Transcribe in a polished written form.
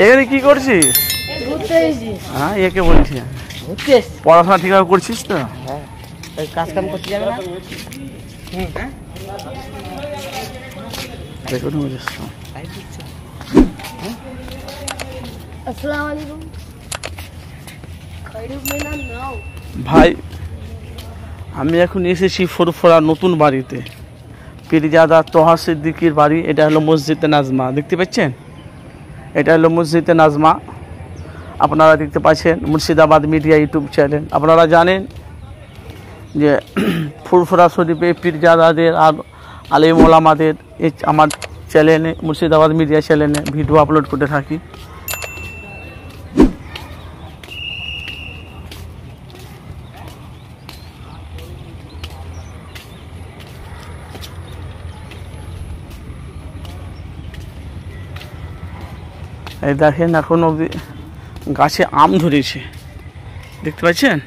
এখানে কি করছিস? হ্যাঁ, একে বলছি পড়াশোনা ঠিকভাবে করছিস তো? হ্যাঁ, কাজ কাম করতে যাবে না? ভাই, আমি এখন এসেছি ফুরফুরা নতুন বাড়িতে, পীরজাদা তোহা সিদ্দিকীর বাড়ি। এটা হলো মসজিদে নাজমা, দেখতে পাচ্ছেন? এটা হলো মসজিদে নাজমা। আপনারা দেখতে পাচ্ছেন মুর্শিদাবাদ মিডিয়া ইউটিউব চ্যানেল। আপনারা জানেন যে ফুরফুরা শরীফে পীরজাদাদের আর আলেম ওলামাদের এই আমার চ্যানেলে, মুর্শিদাবাদ মিডিয়া চ্যানেলে ভিডিও আপলোড করতে থাকি। এই দেখেন এখন অবধি গাছে আম ধরেছে, দেখতে পাচ্ছেন?